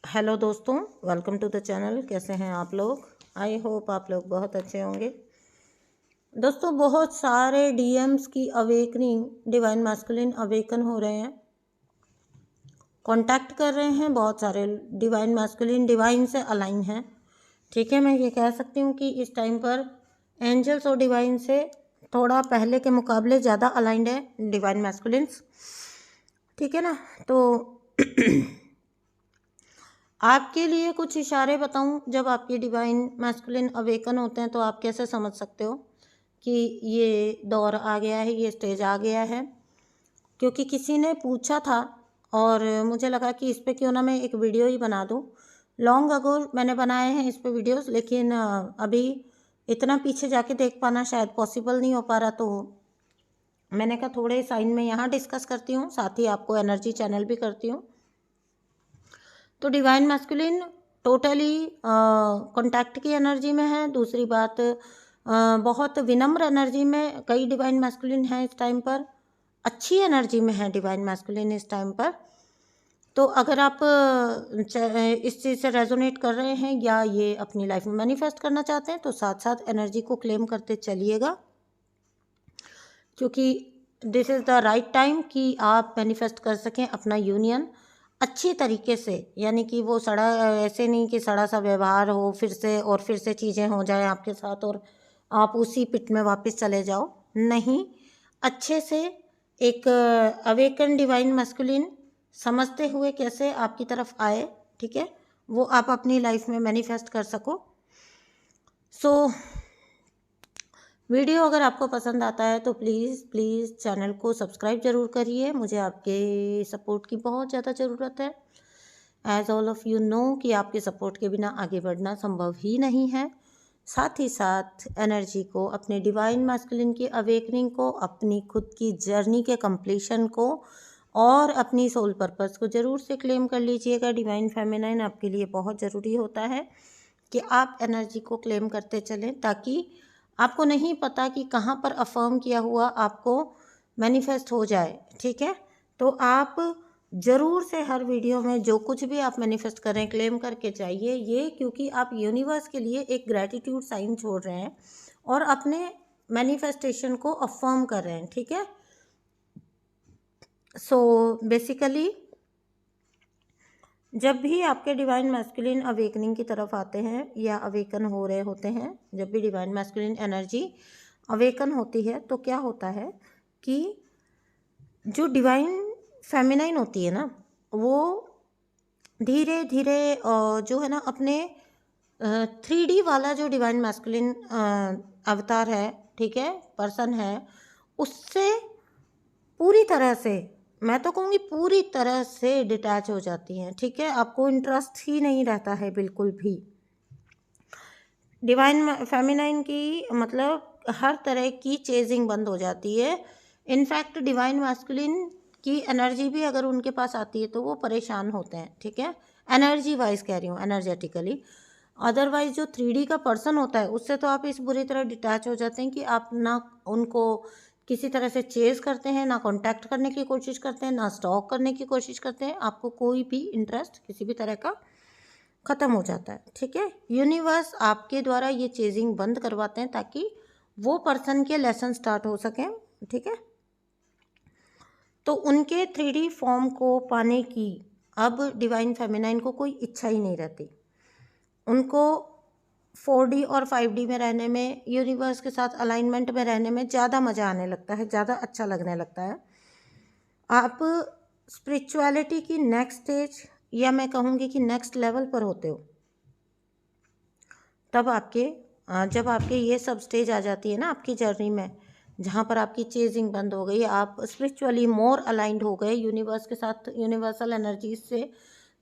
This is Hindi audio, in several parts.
हेलो दोस्तों, वेलकम टू द चैनल। कैसे हैं आप लोग? आई होप आप लोग बहुत अच्छे होंगे। दोस्तों, बहुत सारे डीएम्स की अवेकनिंग, डिवाइन मैस्कुलिन अवेकन हो रहे हैं, कांटेक्ट कर रहे हैं। बहुत सारे डिवाइन मैस्कुलिन डिवाइन से अलाइन हैं। ठीक है, मैं ये कह सकती हूँ कि इस टाइम पर एंजल्स और डिवाइन से थोड़ा पहले के मुकाबले ज़्यादा अलाइंड है डिवाइन मैस्कुलिन्स। ठीक है ना? तो आपके लिए कुछ इशारे बताऊं, जब आपके डिवाइन मैस्कुलिन अवेकन होते हैं तो आप कैसे समझ सकते हो कि ये दौर आ गया है, ये स्टेज आ गया है। क्योंकि किसी ने पूछा था और मुझे लगा कि इस पे क्यों ना मैं एक वीडियो ही बना दूं। लॉन्ग अगो मैंने बनाए हैं इस पे वीडियोस, लेकिन अभी इतना पीछे जाके देख पाना शायद पॉसिबल नहीं हो पा रहा, तो मैंने कहा थोड़े साइन में यहाँ डिस्कस करती हूँ, साथ ही आपको एनर्जी चैनल भी करती हूँ। तो डिवाइन मैस्कुलिन टोटली कांटेक्ट की एनर्जी में है। दूसरी बात, बहुत विनम्र एनर्जी में कई डिवाइन मैस्कुलिन हैं इस टाइम पर। अच्छी एनर्जी में है डिवाइन मैस्कुलिन इस टाइम पर। तो अगर आप इस चीज़ से रेजोनेट कर रहे हैं या ये अपनी लाइफ में मैनिफेस्ट करना चाहते हैं, तो साथ साथ एनर्जी को क्लेम करते चलिएगा, क्योंकि this is the right time कि आप मैनिफेस्ट कर सकें अपना यूनियन अच्छी तरीके से। यानी कि वो सड़ा, ऐसे नहीं कि सड़ा सा व्यवहार हो फिर से चीज़ें हो जाएं आपके साथ और आप उसी पिट में वापस चले जाओ। नहीं, अच्छे से एक अवेकन डिवाइन मैस्कुलिन समझते हुए कैसे आपकी तरफ आए, ठीक है, वो आप अपनी लाइफ में मैनिफेस्ट कर सको। वीडियो अगर आपको पसंद आता है तो प्लीज़ चैनल को सब्सक्राइब ज़रूर करिए। मुझे आपके सपोर्ट की बहुत ज़्यादा ज़रूरत है। As all of you know कि आपके सपोर्ट के बिना आगे बढ़ना संभव ही नहीं है। साथ ही साथ एनर्जी को, अपने डिवाइन मैस्कुलिन की अवेकनिंग को, अपनी खुद की जर्नी के कंप्लीशन को और अपनी सोल पर्पस को ज़रूर से क्लेम कर लीजिएगा। डिवाइन फेमिनाइन आपके लिए बहुत ज़रूरी होता है कि आप एनर्जी को क्लेम करते चलें, ताकि आपको नहीं पता कि कहाँ पर अफर्म किया हुआ आपको मैनिफेस्ट हो जाए। ठीक है, तो आप ज़रूर से हर वीडियो में जो कुछ भी आप मैनिफेस्ट करें क्लेम करके चाहिए ये, क्योंकि आप यूनिवर्स के लिए एक ग्रैटिट्यूड साइन छोड़ रहे हैं और अपने मैनिफेस्टेशन को अफर्म कर रहे हैं। ठीक है, सो बेसिकली जब भी आपके डिवाइन मैस्कुलिन अवेकनिंग की तरफ आते हैं या अवेकन हो रहे होते हैं, जब भी डिवाइन मैस्कुलिन एनर्जी अवेकन होती है, तो क्या होता है कि जो डिवाइन फेमिनाइन होती है ना, वो धीरे धीरे जो है ना, अपने 3D वाला जो डिवाइन मैस्कुलिन अवतार है, ठीक है, पर्सन है, उससे पूरी तरह से, मैं तो कहूँगी पूरी तरह से डिटैच हो जाती हैं। ठीक है, आपको इंटरेस्ट ही नहीं रहता है बिल्कुल भी। डिवाइन फेमिनाइन की मतलब हर तरह की चेजिंग बंद हो जाती है। इनफैक्ट डिवाइन मैस्कुलिन की एनर्जी भी अगर उनके पास आती है तो वो परेशान होते हैं। ठीक है, एनर्जी वाइज कह रही हूँ, एनर्जेटिकली। अदरवाइज जो 3D का पर्सन होता है उससे तो आप इस बुरी तरह डिटैच हो जाते हैं कि आप ना उनको किसी तरह से चेज करते हैं, ना कांटेक्ट करने की कोशिश करते हैं, ना स्टॉक करने की कोशिश करते हैं। आपको कोई भी इंटरेस्ट किसी भी तरह का ख़त्म हो जाता है। ठीक है, यूनिवर्स आपके द्वारा ये चेजिंग बंद करवाते हैं ताकि वो पर्सन के लेसन स्टार्ट हो सकें। ठीक है, तो उनके 3D फॉर्म को पाने की अब डिवाइन फेमिनाइन को कोई इच्छा ही नहीं रहती। उनको 4D और 5D में रहने में, यूनिवर्स के साथ अलाइनमेंट में रहने में ज़्यादा मज़ा आने लगता है, ज़्यादा अच्छा लगने लगता है। आप स्पिरिचुअलिटी की नेक्स्ट स्टेज, या मैं कहूँगी कि नेक्स्ट लेवल पर होते हो, तब जब आपके ये सब स्टेज आ जाती है ना आपकी जर्नी में, जहाँ पर आपकी चेजिंग बंद हो गई, आप स्पिरिचुअली मोर अलाइंड हो गए यूनिवर्स के साथ, यूनिवर्सल एनर्जीज से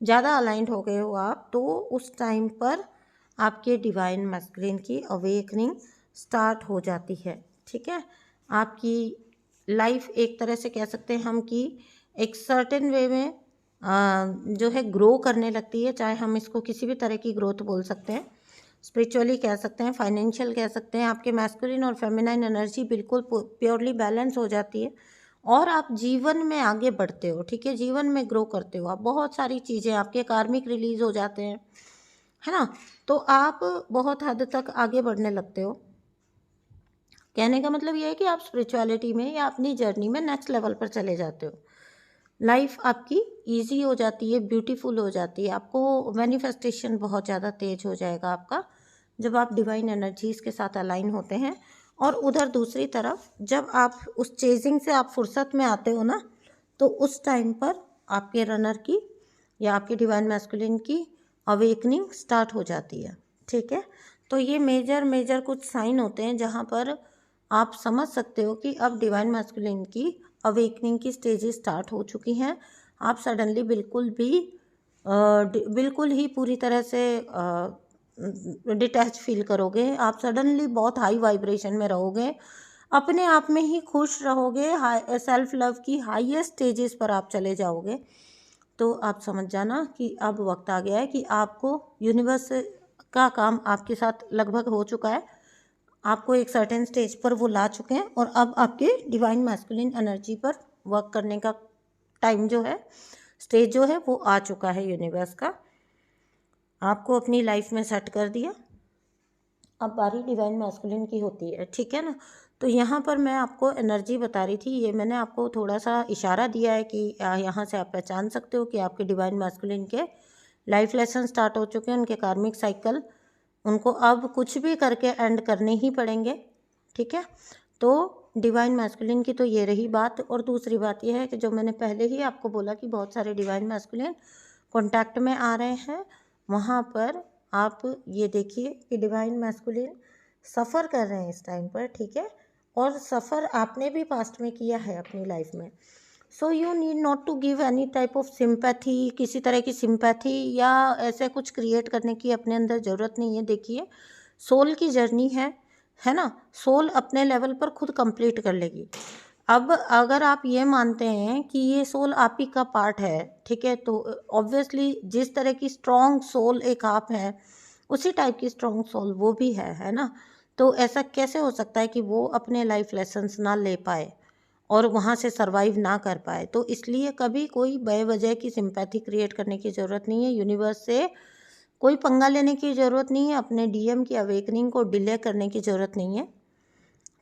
ज़्यादा अलाइंड हो गए हो आप, तो उस टाइम पर आपके डिवाइन मैस्कुलिन की अवेकनिंग स्टार्ट हो जाती है। ठीक है, आपकी लाइफ एक तरह से कह सकते हैं हम कि एक सर्टेन वे में जो है ग्रो करने लगती है। चाहे हम इसको किसी भी तरह की ग्रोथ बोल सकते हैं, स्पिरिचुअली कह सकते हैं, फाइनेंशियल कह सकते हैं। आपके मैस्कुलिन और फेमिनाइन एनर्जी बिल्कुल प्योरली बैलेंस हो जाती है और आप जीवन में आगे बढ़ते हो, ठीक है, जीवन में ग्रो करते हो आप, बहुत सारी चीज़ें आपके कार्मिक रिलीज हो जाते हैं, है ना, तो आप बहुत हद तक आगे बढ़ने लगते हो। कहने का मतलब ये है कि आप स्पिरिचुअलिटी में या अपनी जर्नी में नेक्स्ट लेवल पर चले जाते हो। लाइफ आपकी इजी हो जाती है, ब्यूटीफुल हो जाती है, आपको मैनिफेस्टेशन बहुत ज़्यादा तेज हो जाएगा आपका जब आप डिवाइन एनर्जीज़ के साथ अलाइन होते हैं। और उधर दूसरी तरफ जब आप उस चेजिंग से आप फुर्सत में आते हो ना, तो उस टाइम पर आपके रनर की या आपके डिवाइन मैस्कुलिन की अवेकनिंग स्टार्ट हो जाती है, ठीक है। तो ये मेजर कुछ साइन होते हैं जहाँ पर आप समझ सकते हो कि अब डिवाइन मैस्कुलिन की अवेकनिंग की स्टेजेस स्टार्ट हो चुकी हैं। आप सडनली बिल्कुल ही पूरी तरह से डिटैच फील करोगे, आप सडनली बहुत हाई वाइब्रेशन में रहोगे, अपने आप में ही खुश रहोगे, सेल्फ लव की हाईएस्ट स्टेजेस पर आप चले जाओगे। तो आप समझ जाना कि अब वक्त आ गया है कि आपको यूनिवर्स का काम आपके साथ लगभग हो चुका है, आपको एक सर्टेन स्टेज पर वो ला चुके हैं और अब आपके डिवाइन मैस्कुलिन एनर्जी पर वर्क करने का टाइम जो है, स्टेज जो है वो आ चुका है यूनिवर्स का, आपको अपनी लाइफ में सेट कर दिया। अब बारी डिवाइन मैस्कुलिन की होती है, ठीक है ना। तो यहाँ पर मैं आपको एनर्जी बता रही थी, ये मैंने आपको थोड़ा सा इशारा दिया है कि यहाँ से आप पहचान सकते हो कि आपके डिवाइन मैस्कुलिन के लाइफ लेसन स्टार्ट हो चुके हैं, उनके कार्मिक साइकिल उनको अब कुछ भी करके एंड करने ही पड़ेंगे, ठीक है। तो डिवाइन मैस्कुलिन की तो ये रही बात। और दूसरी बात यह है कि जो मैंने पहले ही आपको बोला कि बहुत सारे डिवाइन मैस्कुलिन कॉन्टैक्ट में आ रहे हैं, वहाँ पर आप ये देखिए कि डिवाइन मैस्कुलिन सफ़र कर रहे हैं इस टाइम पर, ठीक है, और सफ़र आपने भी पास्ट में किया है अपनी लाइफ में। So you need not to give any type of sympathy, किसी तरह की सिंपैथी या ऐसे कुछ क्रिएट करने की अपने अंदर ज़रूरत नहीं है। देखिए, सोल की जर्नी है ना, सोल अपने लेवल पर खुद कंप्लीट कर लेगी। अब अगर आप ये मानते हैं कि ये सोल आप ही का पार्ट है, ठीक है, तो ऑब्वियसली जिस तरह की स्ट्रॉन्ग सोल एक आप है, उसी टाइप की स्ट्रॉन्ग सोल वो भी है ना। तो ऐसा कैसे हो सकता है कि वो अपने लाइफ लेसन्स ना ले पाए और वहाँ से सरवाइव ना कर पाए। तो इसलिए कभी कोई बेवजह की सिंपैथी क्रिएट करने की ज़रूरत नहीं है, यूनिवर्स से कोई पंगा लेने की ज़रूरत नहीं है, अपने डीएम की अवेकनिंग को डिले करने की ज़रूरत नहीं है,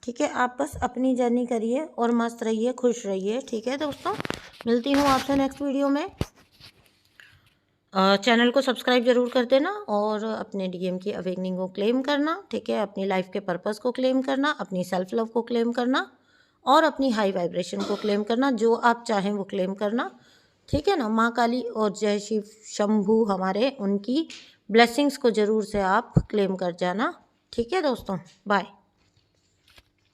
ठीक है। आप बस अपनी जर्नी करिए और मस्त रहिए, खुश रहिए, ठीक है दोस्तों। मिलती हूँ आपसे नेक्स्ट वीडियो में। चैनल को सब्सक्राइब ज़रूर कर देना और अपने डीएम की अवेकनिंग को क्लेम करना, ठीक है, अपनी लाइफ के पर्पस को क्लेम करना, अपनी सेल्फ लव को क्लेम करना और अपनी हाई वाइब्रेशन को क्लेम करना, जो आप चाहें वो क्लेम करना, ठीक है ना। माँ काली और जय शिव शंभू हमारे, उनकी ब्लेसिंग्स को ज़रूर से आप क्लेम कर जाना, ठीक है दोस्तों। बाय।